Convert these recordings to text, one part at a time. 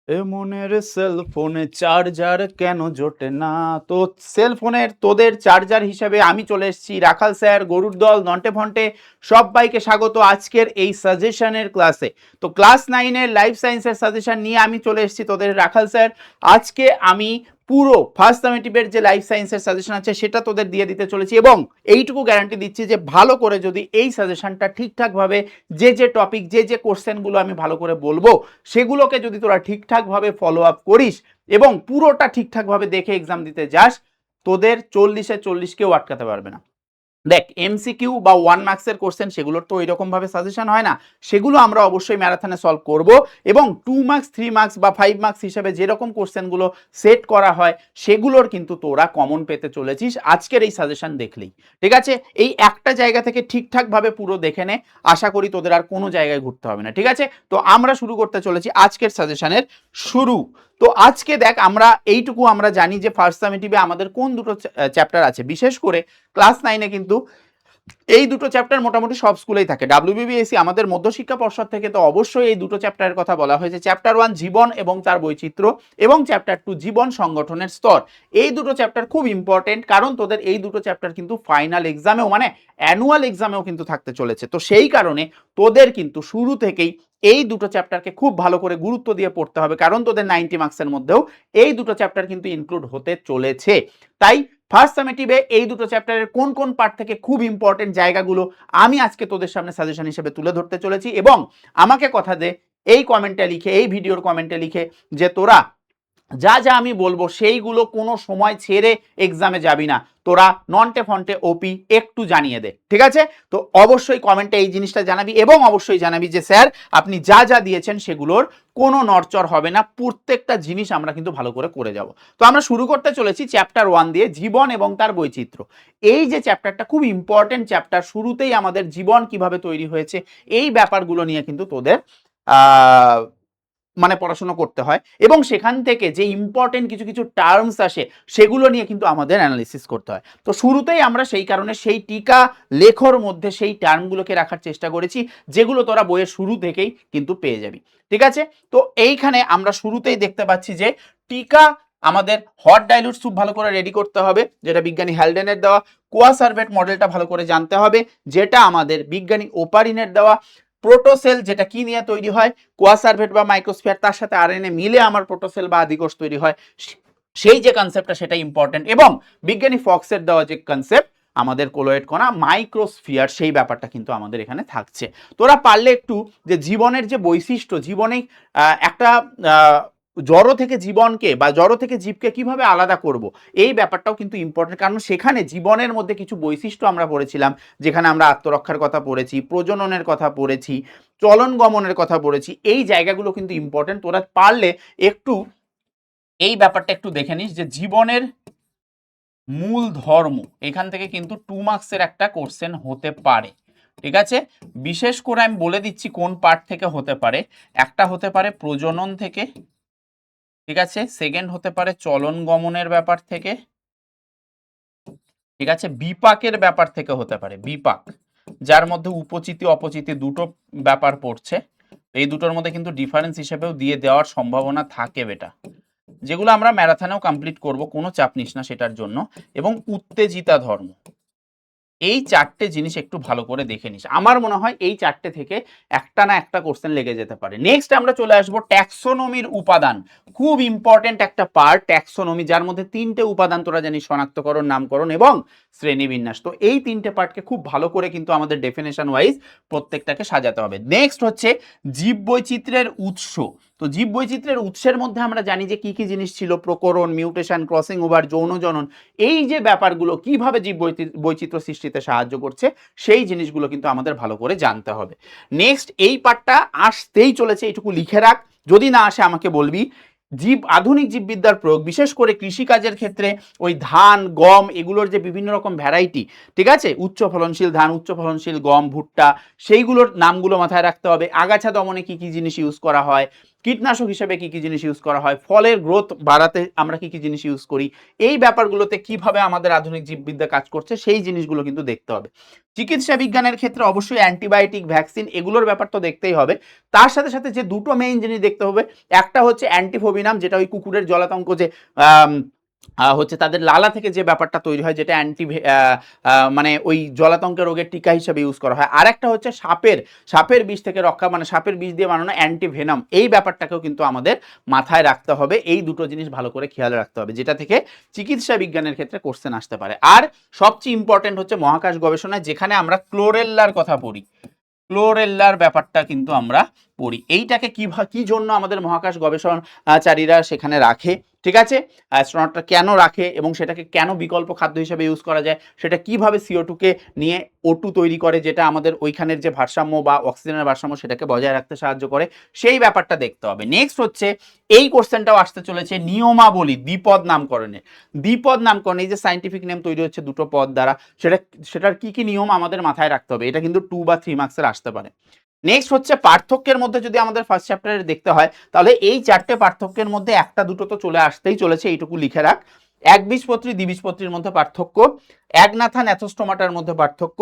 এ মনের সেল ফোনে চার্জার কেন জোটে না? তো সেল ফোনের তোদের চার্জার হিসাবে আমি চলে এসেছি, রাখাল স্যার, গরুর দল, নন্টে ফন্টে সবাইকে স্বাগত আজকের এই সাজেশনের ক্লাসে। তো ক্লাস 9-এর লাইফ সায়েন্সের সাজেশন নিয়ে আমি চলে এসেছি তোদের রাখাল স্যার। আজকে আমি পুরো ফার্স্ট সামেটিভের যে লাইফ সায়েন্সের সাজেশন আছে সেটা তোদের দিয়ে দিতে চলেছি, এবং এইটুকু গ্যারান্টি দিচ্ছি যে ভালো করে যদি এই সাজেশনটা ঠিকঠাকভাবে যে টপিক যে কোশ্চেনগুলো আমি ভালো করে বলবো সেগুলোকে যদি তোরা ঠিকঠাকভাবে ফলো আপ করিস এবং পুরোটা ঠিকঠাকভাবে দেখে এক্সাম দিতে যাস, তোদের 40-এ 40 কেউ আটকাতে পারবে না। দেখ, এমসিকিউ বা 1 মার্কসের কোশ্চেন সেগুলোর তো ওইরকম ভাবে সাজেশন হয় না, সেগুলো আমরা অবশ্যই ম্যারাথনে সলভ করব, এবং 2 মার্কস 3 মার্কস বা 5 মার্কস হিসেবে যেরকম কোশ্চেনগুলো সেট করা হয় সেগুলোর কিন্তু তোরা কমন পেতে চলেছিস আজকের এই সাজেশন দেখলেই। ঠিক আছে, এই একটা জায়গা থেকে ঠিকঠাকভাবে পুরো দেখে নে, আশা করি তোদের আর কোনো জায়গায় ঘুরতে হবে না। ঠিক আছে, তো আমরা শুরু করতে চলেছি আজকের সাজেশনের শুরু। তো আজকে দেখ, আমরা এইটুকু আমরা জানি যে ফার্স্ট সামেটিভে আমাদের কোন দুটো চ্যাপ্টার আছে। বিশেষ করে ক্লাস 9-এ কিন্তু এই দুটো চ্যাপ্টার মোটামুটি সব স্কুলেই থাকে। ডাব্লিউবিবিএসসি আমাদের মধ্যশিক্ষা পর্ষদ থেকে তো অবশ্যই এই দুটো চ্যাপ্টারের কথা বলা হয়েছে। চ্যাপ্টার 1 জীবন এবং তার বৈচিত্র্য, এবং চ্যাপ্টার 2 জীবন সংগঠনের স্তর। এই দুটো চ্যাপ্টার খুব ইম্পর্টেন্ট, কারণ তোদের এই দুটো চ্যাপ্টার কিন্তু ফাইনাল এক্সামেও মানে অ্যানুয়াল এক্সামেও কিন্তু থাকতে চলেছে। তো সেই কারণে তোদের কিন্তু শুরু থেকেই এই দুটো চ্যাপ্টারকে খুব ভালো করে গুরুত্ব দিয়ে পড়তে হবে, কারণ তোদের 90 মার্কসের মধ্যেও এই দুটো চ্যাপ্টার কিন্তু ইনক্লুড হতে চলেছে। তাই ফার্স্ট সামেটিভে এই দুটো চ্যাপ্টারের কোন কোন পার্ট থেকে খুব ইম্পর্টেন্ট জায়গাগুলো আমি আজকে তোদের সামনে সাজেশন হিসেবে তুলে ধরতে চলেছি, এবং আমাকে কথা দে এই কমেন্টে লিখে, এই ভিডিওর কমেন্টে লিখে, যে তোরা যা যা আমি বলবো সেইগুলো কোনো সময় ছেড়ে এক্সামে যাবি না, তোরা নন্টে ফন্টে ওপি একটু জানিয়ে দে। ঠিক আছে, তো অবশ্যই কমেন্টে এই জিনিসটা জানাবি, এবং অবশ্যই জানাবি যে স্যার আপনি যা যা দিয়েছেন সেগুলোর কোনো নড়চড় হবে না, প্রত্যেকটা জিনিস আমরা কিন্তু ভালো করে করে যাব। তো আমরা শুরু করতে চলেছি চ্যাপ্টার 1 দিয়ে, জীবন এবং তার বৈচিত্র্য। এই যে চ্যাপ্টারটা খুব ইম্পর্টেন্ট চ্যাপ্টার, শুরুতেই আমাদের জীবন কিভাবে তৈরি হয়েছে এই ব্যাপারগুলো নিয়ে কিন্তু তোদের মানে পড়াশোনা করতে হয়, এবং সেখান থেকে যে ইম্পর্টেন্ট কিছু কিছু টার্মস আসে সেগুলো নিয়ে কিন্তু আমাদের অ্যানালিসিস করতে হয়। তো শুরুতেই আমরা সেই কারণে সেই টিকা লেখর মধ্যে সেই টার্মগুলোকে রাখার চেষ্টা করেছি, যেগুলো তোরা বইয়ের শুরু থেকেই কিন্তু পেয়ে যাবি। ঠিক আছে, তো এইখানে আমরা শুরুতেই দেখতে পাচ্ছি যে টিকা আমাদের হট ডাইলুট স্যুপ ভালো করে রেডি করতে হবে, যেটা বিজ্ঞানী হ্যালডেনের দেওয়া। কোয়াসার্ভেট মডেলটা ভালো করে জানতে হবে, যেটা আমাদের বিজ্ঞানী ওপারিনের দেওয়া। প্রোটোসেল যেটা কি নিয়ে তৈরি হয়, কোয়াসার্ভেট বা মাইক্রোস্ফিয়ার, তার সাথে আরএনএ মিলে আমার প্রোটোসেল বা আদিকোষ তৈরি হয়, সেই যে কনসেপ্টটা সেটা ইম্পর্টেন্ট। এবং বিজ্ঞানী ফক্সের দেওয়া যে কনসেপ্ট আমাদের কোলয়েড কণা মাইক্রোস্ফিয়ার, সেই ব্যাপারটা কিন্তু আমাদের এখানে থাকছে। তোরা পারলে একটু যে জীবনের যে বৈশিষ্ট্য, জীবনে একটা জড় থেকে জীবনকে বা জড় থেকে জীবকে কিভাবে আলাদা করব, এই ব্যাপারটাও কিন্তু ইম্পর্টেন্ট, কারণ সেখানে জীবনের মধ্যে কিছু বৈশিষ্ট্য আমরা পড়েছিলাম, যেখানে আমরা আত্মরক্ষার কথা পড়েছি, প্রজননের কথা পড়েছি, চলন গমনের কথা পড়েছি। এই জায়গাগুলো কিন্তু ইম্পর্টেন্ট, তোরা পারলে একটু এই ব্যাপারটা একটু দেখে নিস যে জীবনের মূল ধর্ম, এখান থেকে কিন্তু 2 মার্কসের একটা কোশ্চেন হতে পারে। ঠিক আছে, বিশেষ করে আমি বলে দিচ্ছি কোন পার্ট থেকে হতে পারে। একটা হতে পারে প্রজনন থেকে, ঠিক আছে, সেকেন্ড হতে পারে চলন গমনের ব্যাপার থেকে, ঠিক আছে, বিপাকের ব্যাপার থেকে হতে পারে, বিপাক যার মধ্যে উপচিতি অপচিতি দুটো ব্যাপার পড়ছে। এই দুটোর মধ্যে কিন্তু ডিফারেন্স হিসেবেও দিয়ে দেওয়ার সম্ভাবনা থাকে বেটা, যেগুলো আমরা ম্যারাথনেও কমপ্লিট করব, কোনো চাপ নিস না সেটার জন্য। এবং উত্তেজিতা ধর্ম, এই চারটে জিনিস একটু ভালো করে দেখে নিস। আমার মনে হয় এই চারটে থেকে একটা না একটা কোশ্চেন লেগে যেতে পারে। নেক্সট আমরা চলে আসবো ট্যাক্সোনমির উপাদান, খুব ইম্পর্টেন্ট একটা পার্ট ট্যাক্সোনমি, যার মধ্যে 3টে উপাদান তোরা জানিস, শনাক্তকরণ, নামকরণ এবং শ্রেণীবিন্যাস। তো এই 3টে পার্টকে খুব ভালো করে কিন্তু আমাদের ডেফিনেশন ওয়াইজ প্রত্যেকটাকে সাজাতে হবে। নেক্সট হচ্ছে জীববৈচিত্র্যের উৎস। তো জীববৈচিত্র্যের উৎসের মধ্যে আমরা জানি যে কি কি জিনিস ছিল, প্রকরণ, মিউটেশন, ক্রসিং ওভার, যৌন জনন। এই যে ব্যাপারগুলো কিভাবে জীব বৈচিত্র্য সৃষ্টিতে সাহায্য করছে, সেই জিনিসগুলো কিন্তু আমাদের ভালো করে জানতে হবে। নেক্সট এই পার্টটা আসতেই চলেছে, এইটুকু লিখে রাখ, যদি না আসে আমাকে বলবি। আধুনিক জীববিদ্যার প্রয়োগ, বিশেষ করে কৃষিকাজের ক্ষেত্রে ওই ধান, গম, এগুলোর যে বিভিন্ন রকম ভ্যারাইটি, ঠিক আছে, উচ্চ ফলনশীল ধান, উচ্চ ফলনশীল গম, ভুট্টা, সেইগুলোর নামগুলো মাথায় রাখতে হবে। আগাছা দমনে কি কি জিনিস ইউজ করা হয়, কীটনাশক হিসেবে কি কি জিনিস ইউজ করা হয়, ফলের গ্রোথ বাড়াতে আমরা কি কি জিনিস ইউজ করি, এই ব্যাপারগুলোতে কিভাবে আমাদের আধুনিক জীববিদ্যা কাজ করছে সেই জিনিসগুলো কিন্তু দেখতে হবে। চিকিৎসা বিজ্ঞানের ক্ষেত্রে অবশ্যই অ্যান্টিবায়োটিক, ভ্যাকসিন এগুলোর ব্যাপার তো দেখতেই হবে। তার সাথে সাথে যে দুটো মেইন জিনিস দেখতে হবে, একটা হচ্ছে অ্যান্টিফোবিনাম, যেটা ওই কুকুরের জলাতঙ্ক যে হচ্ছে তাদের লালা থেকে যে ব্যাপারটা তৈরি হয়, যেটা মানে ওই জলাতঙ্ক রোগের টিকা হিসেবে ইউজ করা হয়। আর একটা হচ্ছে সাপের বিষ থেকে রক্ষা, মানে সাপের বিষ দিয়ে বানানো অ্যান্টিভেনাম, এই ব্যাপারটাকেও কিন্তু আমাদের মাথায় রাখতে হবে। এই দুটো জিনিস ভালো করে খেয়াল রাখতে হবে, যেটা থেকে চিকিৎসা বিজ্ঞানের ক্ষেত্রে কোশ্চেন আসতে পারে। আর সবচেয়ে ইম্পর্টেন্ট হচ্ছে মহাকাশ গবেষণায়, যেখানে আমরা ক্লোরেল্লার কথা পড়ি, ক্লোরেল্লার ব্যাপারটা কিন্তু আমরা পড়ি। এইটাকে কি জন্য আমাদের মহাকাশ গবেষণাচারীরা সেখানে রাখে, ঠিক আছে, অ্যাস্ট্রোনটরা কেন রাখে এবং সেটাকে কেন বিকল্প খাদ্য হিসেবে ইউজ করা যায়, সেটা কিভাবে CO2 কে নিয়ে O2 তৈরি করে, যেটা আমাদের ওইখানের যে ভারসাম্য বা অক্সিজেনের ভারসাম্য সেটাকে বজায় রাখতে সাহায্য করে, সেই ব্যাপারটা দেখতে হবে। নেক্সট হচ্ছে এই কোশ্চেনটাও আসতে চলেছে নিয়মাবলী দ্বিপদ নামকরণের। দ্বিপদ নামকরণ, এই যে সায়েন্টিফিক নেম তৈরি হচ্ছে দুটো পদ দ্বারা, সেটার কি কি নিয়ম আমাদের মাথায় রাখতে হবে। এটা কিন্তু 2 বা 3 মার্কসের আসতে পারে। নেক্সট হচ্ছে পার্থক্যের মধ্যে যদি আমাদের ফার্স্ট চ্যাপ্টারে দেখতে হয়, তাহলে এই 4টে পার্থক্যের মধ্যে একটা দুটো তো চলে আসতেই চলেছে, এইটুকু লিখে রাখ। একবীজপত্রী দ্বিবীজপত্রীর মধ্যে পার্থক্য, অ্যাগনাথা ন্যাথোস্টোমাটার মধ্যে পার্থক্য,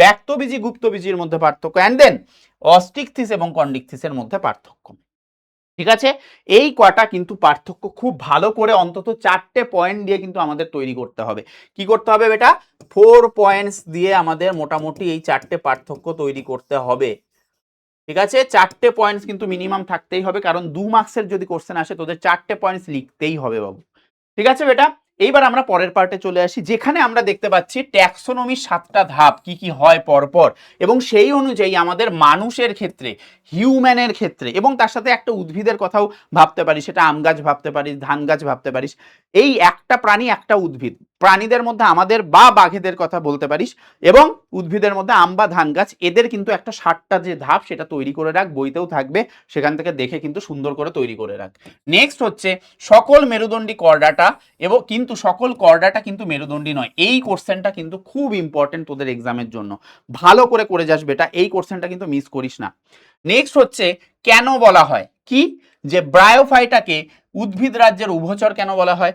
ব্যক্তবীজী গুপ্তবীজীর মধ্যে পার্থক্য, অ্যান্ড দেন অস্টিকথিস এবং কন্ডিকথিসের মধ্যে পার্থক্য। ঠিক আছে, এই কটা কিন্তু পার্থক্য খুব ভালো করে অন্তত 4টে পয়েন্ট দিয়ে কিন্তু আমাদের তৈরি করতে হবে। কি করতে হবে বেটা? 4 পয়েন্টস দিয়ে আমাদের মোটামুটি এই 4টে পার্থক্য তৈরি করতে হবে। ঠিক আছে, 4টে পয়েন্টস কিন্তু মিনিমাম থাকতেই হবে, কারণ 2 মার্কসের যদি কোশ্চেন আসে তোদের 4টে পয়েন্টস লিখতেই হবে বাবু। ঠিক আছে বেটা, এইবার আমরা পরের পার্টে চলে আসি, যেখানে আমরা দেখতে পাচ্ছি ট্যাক্সোনমির 7টা ধাপ কি কি হয় পরপর, এবং সেই অনুযায়ী আমাদের মানুষের ক্ষেত্রে, হিউম্যানের ক্ষেত্রে, এবং তার সাথে একটা উদ্ভিদের কথাও ভাবতে পারিস, সেটা আম গাছ ভাবতে পারিস, ধান গাছ ভাবতে পারিস, এই একটা প্রাণী একটা উদ্ভিদ, প্রাণীদের মধ্যে আমাদের বা বাঘেদের কথা বলতে পারিস, এবং উদ্ভিদের মধ্যে আম বা ধান গাছ, এদের কিন্তু একটা 7টা যে ধাপ সেটা তৈরি করে রাখ, বইতেও থাকবে, সেখান থেকে দেখে কিন্তু সুন্দর করে তৈরি করে রাখ। নেক্সট হচ্ছে সকল মেরুদণ্ডী করডাটা, এবং কিন্তু সকল করডাটা কিন্তু মেরুদণ্ডী নয়। এই কোশ্চেনটা কিন্তু খুব ইম্পর্টেন্ট তোদের এক্সামের জন্য, ভালো করে যাস বেটা, এই কোশ্চেনটা কিন্তু মিস করিস না। নেক্সট হচ্ছে কেন বলা হয় কি, যে ব্রায়োফাইটাকে উদ্ভিদ রাজ্যের উভচর কেন বলা হয়,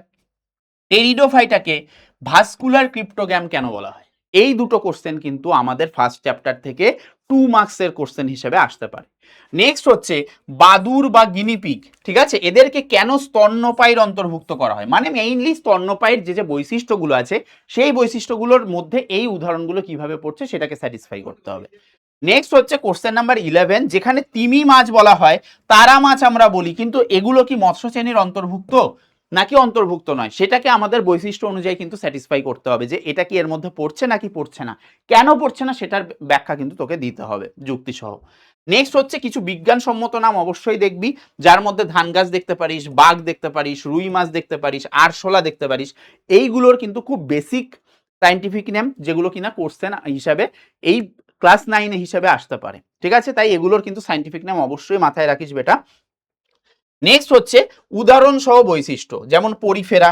টেরিডোফাইটাকে ভাস্কুলার ক্রিপ্টোগ্যাম কেন বলা হয়। এই দুটো কোশ্চেন কিন্তু আমাদের ফার্স্ট চ্যাপ্টার থেকে 2 মার্কসের কোশ্চেন হিসেবে আসতে পারে। নেক্সট হচ্ছে বাদুর বা গিনিপিগ, ঠিক আছে, এদেরকে কেন স্তন্যপায়ীর অন্তর্ভুক্ত করা হয়, মানে মেইনলি স্তন্যপায়ীর যে বৈশিষ্ট্যগুলো আছে সেই বৈশিষ্ট্যগুলোর মধ্যে এই উদাহরণগুলো কিভাবে পড়ছে সেটাকে স্যাটিসফাই করতে হবে। নেক্সট হচ্ছে কোশ্চেন নাম্বার 11, যেখানে তিমি মাছ বলা হয়, তারা মাছ আমরা বলি, কিন্তু এগুলো কি মৎস্য শ্রেণীর অন্তর্ভুক্ত নাকি অন্তর্ভুক্ত নয়, সেটাকে আমাদের বৈশিষ্ট্য অনুযায়ী কিন্তু স্যাটিসফাই করতে হবে, যে এটা কি এর মধ্যে পড়ছে নাকি পড়ছে না, কেন পড়ছে না সেটার ব্যাখ্যা কিন্তু তোকে দিতে হবে যুক্তি সহ। নেক্সট হচ্ছে কিছু বিজ্ঞানসম্মত নাম অবশ্যই দেখবি, যার মধ্যে ধান গাছ দেখতে পারিস, বাঘ দেখতে পারিস, রুই মাছ দেখতে পারিস, আরশোলা দেখতে পারিস, এইগুলোর কিন্তু খুব বেসিক সায়েন্টিফিক নেম, যেগুলো কিনা কোশ্চেন হিসাবে এই ক্লাস 9 হিসেবে আসতে পারে। ঠিক আছে, তাই এগুলোর কিন্তু সায়েন্টিফিক নাম অবশ্যই মাথায় রাখিস বেটা। নেক্সট হচ্ছে উদাহরণ সহ বৈশিষ্ট্য, যেমন porifera,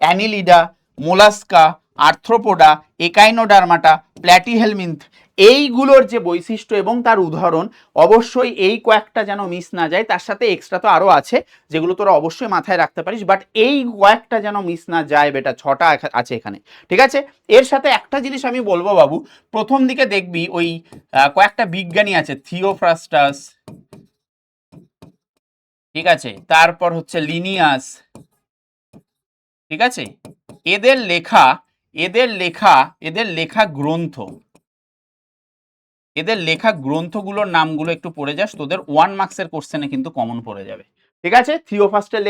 annelida, mollusca, arthropoda, echinodermata, platyhelminth, এইগুলোর যে বৈশিষ্ট্য এবং তার উদাহরণ, অবশ্যই এই কয়েকটা যেন মিস না যায়। তার সাথে এক্সট্রা তো আরো আছে যেগুলো তোরা অবশ্যই মাথায় রাখতে পারিস, বাট এই কয়েকটা যেন মিস না যায় বেটা, 6টা আছে এখানে। ঠিক আছে, এর সাথে একটা জিনিস আমি বলবো বাবু, প্রথম দিকে দেখবি ওই কয়েকটা বিজ্ঞানী আছে, থিওফ্রাস্টাস, ঠিক আছে, তারপর হচ্ছে লিনিয়াস, ঠিক আছে, এদের লেখা গ্রন্থগুলোর নামগুলো একটু পড়ে যাস, তোদের 1 মার্কসের কোশ্চেনে কিন্তু কমন পড়ে যাবে। ঠিক আছে, থিওফাস্টের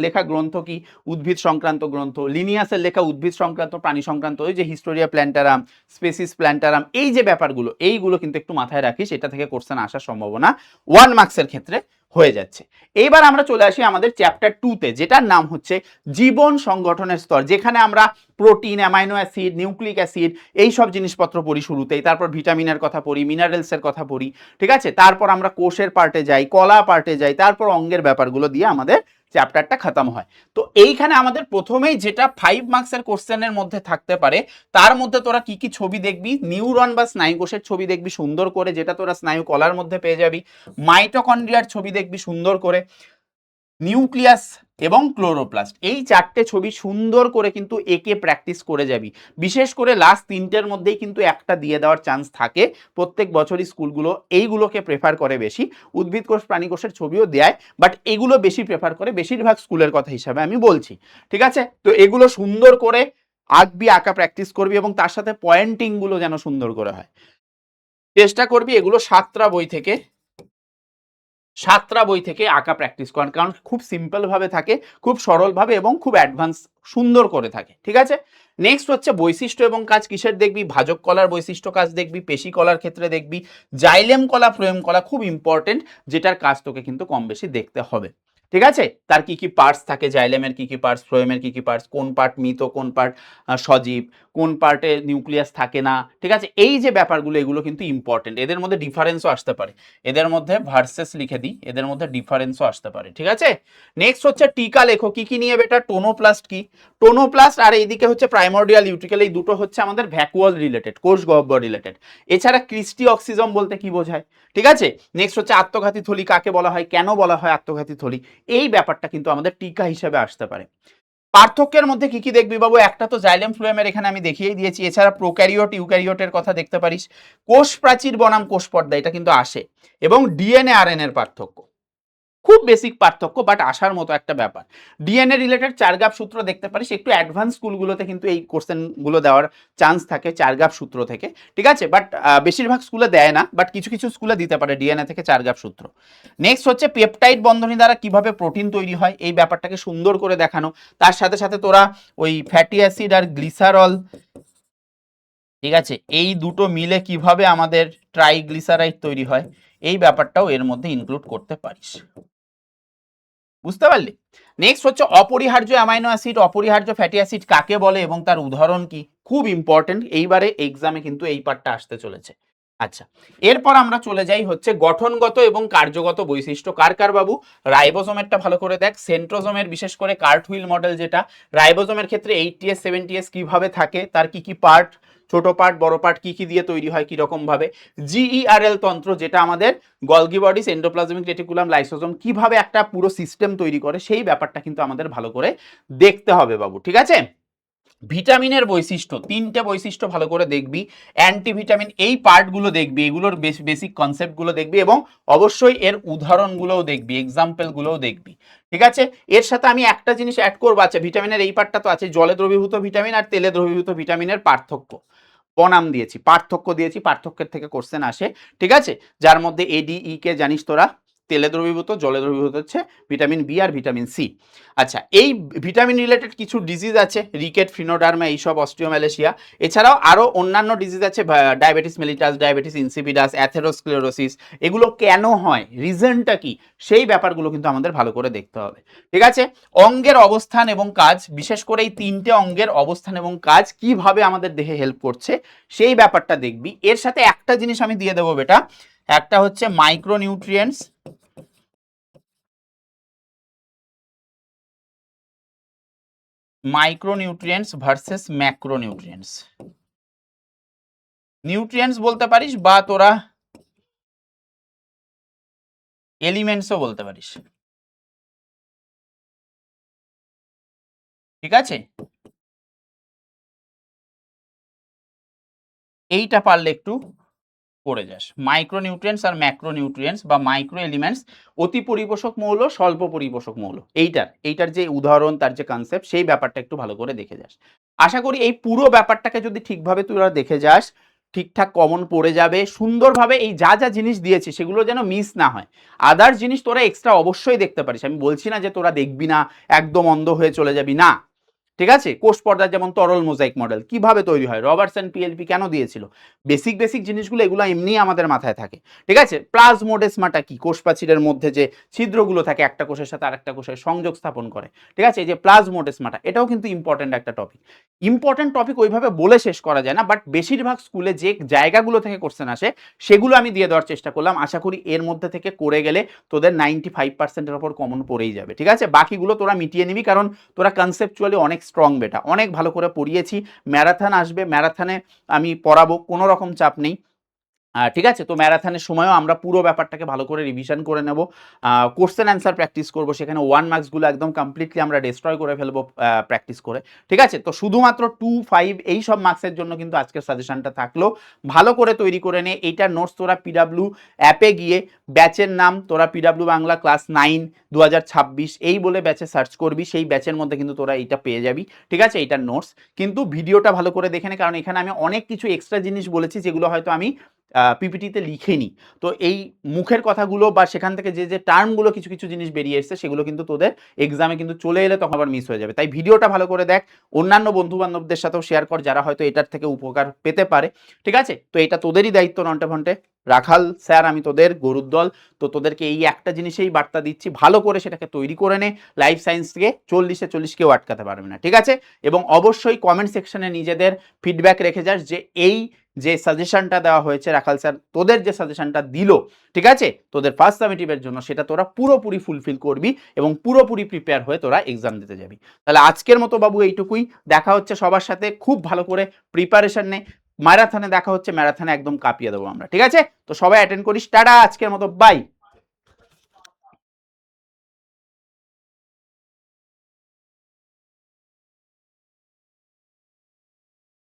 লেখা গ্রন্থ কি, উদ্ভিদ সংক্রান্ত গ্রন্থ, লিনিয়াসের লেখা উদ্ভিদ সংক্রান্ত, প্রাণী সংক্রান্ত, ওই যে হিস্টোরিয়া প্ল্যান্টারাম, স্পেসিস প্ল্যান্টারাম, এই যে ব্যাপারগুলো, এইগুলো কিন্তু একটু মাথায় রাখিস, এটা থেকে কোশ্চেন আসার সম্ভাবনা 1 মার্কসের ক্ষেত্রে হয়ে যাচ্ছে। এইবার আমরা চলে আসি আমাদের চ্যাপ্টার 2তে, যেটার নাম হচ্ছে জীবন সংগঠনের স্তর, যেখানে আমরা protein, amino acid, nucleic acid, এই সব জিনিসপত্র পড়ি শুরুতেই, তারপর ভিটামিনের কথা পড়ি, মিনারেলসের কথা পড়ি, ঠিক আছে, তারপর আমরা কোষের পার্টে যাই, কলা পার্টে যাই, তারপর অঙ্গের ব্যাপারগুলো দিয়ে আমাদের চ্যাপ্টারটা খতম হয়। তো এইখানে আমাদের প্রথমেই যেটা 5 মার্কসের কোশ্চেনের মধ্যে থাকতে পারে, তার মধ্যে তোরা কি কি ছবি দেখবি, নিউরন বা স্নায়ু কোষের ছবি দেখবি সুন্দর করে, যেটা তোরা স্নায়ু কলার মধ্যে পেয়ে যাবি, মাইটোকন্ড্রিয়ার ছবি দেখবি সুন্দর করে, নিউক্লিয়াস এবং ক্লোরোপ্লাস্ট, এই চারটে ছবি সুন্দর করে কিন্তু একে প্র্যাকটিস করে যাবি। বিশেষ করে লাস্ট তিনটের মধ্যেই কিন্তু একটা দিয়ে দেওয়ার চান্স থাকে, প্রত্যেক বছরই স্কুলগুলো এইগুলোকে প্রেফার করে বেশি। উদ্ভিদ কোষ প্রাণী কোষের ছবিও দেয়, বাট এগুলো বেশি প্রেফার করে বেশিরভাগ স্কুলের কথা হিসাবে আমি বলছি। ঠিক আছে, তো এগুলো সুন্দর করে আঁকবি, আঁকা প্র্যাকটিস করবি এবং তার সাথে পয়েন্টিং গুলো যেন সুন্দর করে হয়, চেষ্টা করবি এগুলো সাতটা বই থেকে আঁকা প্র্যাকটিস করেন, কারণ খুব সিম্পল ভাবে থাকে, খুব সরল ভাবে এবং খুব অ্যাডভান্স সুন্দর করে থাকে। ঠিক আছে, নেক্সট হচ্ছে বৈশিষ্ট্য এবং কাজ কিসের দেখবি, ভাজক কলার বৈশিষ্ট্য কাজ দেখবি, পেশি কলার ক্ষেত্রে দেখবি, জাইলেম কলা ফ্লোয়েম কলা খুব ইম্পর্টেন্ট, যেটার কাজ তোকে কিন্তু কম বেশি দেখতে হবে। ঠিক আছে, তার কি কি পার্টস থাকে, জাইলেমের কি কি পার্টস, ফ্লোয়েমের কি কি পার্টস, কোন পার্ট মৃত, কোন পার্ট সজীব, কোন পার্টে নিউক্লিয়াস থাকে না। ঠিক আছে, এই যে ব্যাপারগুলো এগুলো কিন্তু ইম্পর্টেন্ট, এদের মধ্যে ডিফারেন্সও আসতে পারে, এদের মধ্যে ভার্সেস লিখে দিই, এদের মধ্যে ডিফারেন্সও আসতে পারে। ঠিক আছে, নেক্সট হচ্ছে টিকা লেখো, কি কি নিয়ে বেটা, টোনোপ্লাস্ট কি, টোনোপ্লাস্ট আর এইদিকে হচ্ছে প্রাইমর্ডিয়াল ইউট্রিকেল, এই দুটো হচ্ছে আমাদের ভ্যাকুয়াল রিলেটেড, কোষ গহ্বর রিলেটেড। এছাড়া ক্রিস্টি অক্সিজম বলতে কি বোঝায়। ঠিক আছে, নেক্সট হচ্ছে আত্মঘাতী থলি কাকে বলা হয়, কেন বলা হয় আত্মঘাতী থলি, এই ব্যাপারটা কিন্তু আমাদের টিকা হিসেবে আসতে পারে। পার্থক্যের মধ্যে কি কি দেখবি বাবু, একটা তো জাইলেম ফ্লোয়েমের এখানে আমি দেখিয়েই দিয়েছি, এছাড়া প্রোক্যারিওট ইউক্যারিওটের কথা দেখতে পারিস, কোষ প্রাচীর বনাম কোষ পর্দা এটা কিন্তু আসে, এবং ডিএনএ আরএনএ এর পার্থক্য, খুব বেসিক পার্থক্য বাট আসার মতো একটা ব্যাপার। ডিএনএ রিলেটেড চারগাপ সূত্র দেখতে পারিস, একটু অ্যাডভান্স স্কুলগুলোতে কিন্তু এই কোশ্চেন গুলো দেওয়ার চান্স থাকে চারগাপ সূত্র থেকে। ঠিক আছে, বাট বেশিরভাগ স্কুলে দেয় না, বাট কিছু কিছু স্কুলে দিতে পারে ডিএনএ থেকে চারগাপ সূত্র। নেক্সট হচ্ছে পেপটাইড বন্ধনী দ্বারা কিভাবে প্রোটিন তৈরি হয়, এই ব্যাপারটাকে সুন্দর করে দেখানো, তার সাথে সাথে তোরা ওই ফ্যাটি অ্যাসিড আর গ্লিসারল, ঠিক আছে, এই দুটো মিলে কিভাবে আমাদের ট্রাইগ্লিসারাইড তৈরি হয়, এই ব্যাপারটাও এর মধ্যে ইনক্লুড করতে পারিস। বুঝতে পারলি? নেক্সট হচ্ছে অপরিহার্য অ্যামাইনো অ্যাসিড, অপরিহার্য ফ্যাটি অ্যাসিড কাকে বলে এবং তার উদাহরণ কি, খুব ইম্পর্টেন্ট, এইবারে এক্সামে কিন্তু এই পার্টটা আসতে চলেছে। আচ্ছা, এরপর আমরা চলে যাই হচ্ছে গঠনগত এবং কার্যগত বৈশিষ্ট্য কার কার বাবু, রাইবোজোমেরটা ভালো করে দেখ, সেন্ট্রোজোমের বিশেষ করে কার্টহুইল মডেল যেটা, রাইবোজোমের ক্ষেত্রে 80s 70s কিভাবে থাকে, তার কি কি পার্ট, ছোট পার্ট বড় পার্ট কি কি দিয়ে তৈরি হয়, কি রকম ভাবে, জিইআরএল তন্ত্র যেটা আমাদের Golgi bodies, endoplasmic reticulum, lysosome কিভাবে একটা পুরো সিস্টেম তৈরি করে, সেই ব্যাপারটা কিন্তু আমাদের ভালো করে দেখতে হবে বাবু। ঠিক আছে, ভিটামিনের বৈশিষ্ট্য, তিনটে বৈশিষ্ট্য ভালো করে দেখবি, অ্যান্টিভিটামিন এই পার্টগুলো দেখবি, এগুলোর বেসিক কনসেপ্টগুলো দেখবি এবং অবশ্যই এর উদাহরণগুলোও দেখবি, এক্সাম্পলগুলোও দেখবি। ঠিক আছে, এর সাথে আমি একটা জিনিস অ্যাড করবো, আচ্ছা ভিটামিনের এই পার্টটা তো আছে, জলে দ্রবীভূত ভিটামিন আর তেলে দ্রবীভূত ভিটামিনের পার্থক্য, বনাম দিয়েছি, পার্থক্য দিয়েছি, পার্থক্যের থেকে কোশ্চেন আসে। ঠিক আছে, যার মধ্যে এডিই কে জানিস তোরা, তেলে দ্রবীভূত, জলে দ্রবীভূত হচ্ছে ভিটামিন বি আর ভিটামিন সি। আচ্ছা, এই ভিটামিন রিলেটেড কিছু ডিজিজ আছে, রিকেট, ফ্রিনোডার্মা, এইসব, অস্ট্রিওম্যালেশিয়া, এছাড়াও আরও অন্যান্য ডিজিজ আছে, diabetes mellitus, diabetes insipidus, atherosclerosis, এগুলো কেন হয়, রিজনটা কি, সেই ব্যাপারগুলো কিন্তু আমাদের ভালো করে দেখতে হবে। ঠিক আছে, অঙ্গের অবস্থান এবং কাজ, বিশেষ করে এই তিনটে অঙ্গের অবস্থান এবং কাজ কিভাবে আমাদের দেহে হেল্প করছে, সেই ব্যাপারটা দেখবি। এর সাথে একটা জিনিস আমি দিয়ে দেবো বেটা, একটা হচ্ছে micronutrients, micronutrients versus macronutrients, nutrients বলতে পারিস বা তোরা এলিমেন্টসও বলতে পারিস। ঠিক আছে, এইটা পারলে একটু পড়ে যাস, মাইক্রোনিউট্রিয়েন্টস আর ম্যাক্রোনিউট্রিয়েন্টস বা মাইক্রো এলিমেন্টস, অতি পরিপোষক মৌল, স্বল্প পরিপোষক মৌল, এইটার যে উদাহরণ, তার যে কনসেপ্ট, সেই ব্যাপারটা একটু ভালো করে দেখে যাস। আশা করি এই পুরো ব্যাপারটাকে যদি ঠিকভাবে তুই দেখে যাস, ঠিকঠাক কমন পড়ে যাবে সুন্দরভাবে, এই যা যা জিনিস দিয়েছি সেগুলো যেন মিস না হয়। আদার জিনিস তোরা এক্সট্রা অবশ্যই দেখতে পারিস, আমি বলছি না যে তোরা দেখবি না, একদম অন্ধ হয়ে চলে যাবি না। ঠিক আছে, কোষ পর্দার যেমন তরল মোজাইক মডেল কিভাবে তৈরি হয়, রবার্টসন পিএলপি কেন দিয়েছিল, বেসিক বেসিক জিনিসগুলো এগুলো এমনি আমাদের মাথায় থাকে। ঠিক আছে, প্লাজমোডেসমাটা কি, কোষ প্রাচীরের মধ্যে যে ছিদ্রগুলো থাকে একটা কোষের সাথে আরেকটা কোষের সংযোগ স্থাপন করে। ঠিক আছে, এই যে প্লাজমোডেসমাটা, এটাও কিন্তু ইম্পর্টেন্ট একটা টপিক। ইম্পর্টেন্ট টপিক ওইভাবে বলে শেষ করা যায় না, বাট বেশিরভাগ স্কুলে যে জায়গাগুলো থেকে কোশ্চেন আসে সেগুলো আমি দিয়ে দেওয়ার চেষ্টা করলাম, আশা করি এর মধ্যে থেকে করে গেলে তোদের 95%-এর ওপর কমন পড়েই যাবে। ঠিক আছে, বাকিগুলো তোরা মিটিয়ে নিবি, কারণ তোরা কনসেপচুয়ালি অনেক স্ট্রং বেটা, অনেক ভালো করে পড়িয়েছি, ম্যারাথন আসবে, ম্যারাথনে আমি পড়াবো, কোনো রকম চাপ নেই। ঠিক আছে? তো ম্যারাথনের সময়ও আমরা পুরো ব্যাপারটাকে ভালো করে রিভিশন করে নেব। কোয়েশ্চেন অ্যান্সার প্র্যাকটিস করব। সেখানে 1 মার্কস গুলো একদম কমপ্লিটলি আমরা ডেস্ট্রয় করে ফেলবো প্র্যাকটিস করে। ঠিক আছে? তো শুধুমাত্র 2, 5 এইসব মার্কসের জন্য কিন্তু আজকের সাজেশনটা থাকলো। ভালো করে তৈরি করে নে। এইটার নোটস তোরা পিডব্লিউ অ্যাপে গিয়ে ব্যাচের নাম তোরা পিডব্লিউ বাংলা ক্লাস 9 2026 এই বলে ব্যাচে সার্চ করবি। সেই ব্যাচের মধ্যে কিন্তু তোরা এইটা পেয়ে যাবি। ঠিক আছে? এইটার নোটস। কিন্তু ভিডিওটা ভালো করে দেখে নে, কারণ এখানে আমি অনেক কিছু এক্সট্রা জিনিস বলেছি যেগুলো হয়তো আমি পিপিটিতে লিখিনি। তো এই মুখের কথাগুলো বা সেখান থেকে যে টার্মগুলো কিছু কিছু জিনিস বেরিয়ে এসছে সেগুলো কিন্তু তোদের এক্সামে কিন্তু চলে এলে তখন আবার মিস হয়ে যাবে। তাই ভিডিওটা ভালো করে দেখ, অন্যান্য বন্ধু বান্ধবদের সাথেও শেয়ার কর যারা হয়তো এটার থেকে উপকার পেতে পারে। ঠিক আছে? তো এটা তোদেরই দায়িত্ব নন্টে ফন্টে। রাখাল স্যার আমি তোদের গরুর দল। তো তোদেরকে এই একটা জিনিসেই বার্তা দিচ্ছি, ভালো করে সেটাকে তৈরি করে নে। লাইফ সায়েন্স থেকে 40-এ 40 কেউ আটকাতে পারবে না। ঠিক আছে? এবং অবশ্যই কমেন্ট সেকশনে নিজেদের ফিডব্যাক রেখে যাস যে এই যে সাজেশনটা দেওয়া হয়েছে রাখাল স্যার তোদের যে সাজেশনটা দিল, ঠিক আছে, তোদের ফার্স্ট সামেটিভের জন্য, সেটা তোরা পুরোপুরি ফুলফিল করবি এবং পুরোপুরি প্রিপেয়ার হয়ে তোরা এক্সাম দিতে যাবি। তাহলে আজকের মতো বাবু এইটুকুই। দেখা হচ্ছে সবার সাথে, খুব ভালো করে প্রিপারেশন নে। ম্যারাথনে দেখা হচ্ছে, ম্যারাথনে একদম কাঁপিয়ে দেবো আমরা। ঠিক আছে? তো সবাই অ্যাটেন্ড করিস। টাটা, আজকের মতো বাই।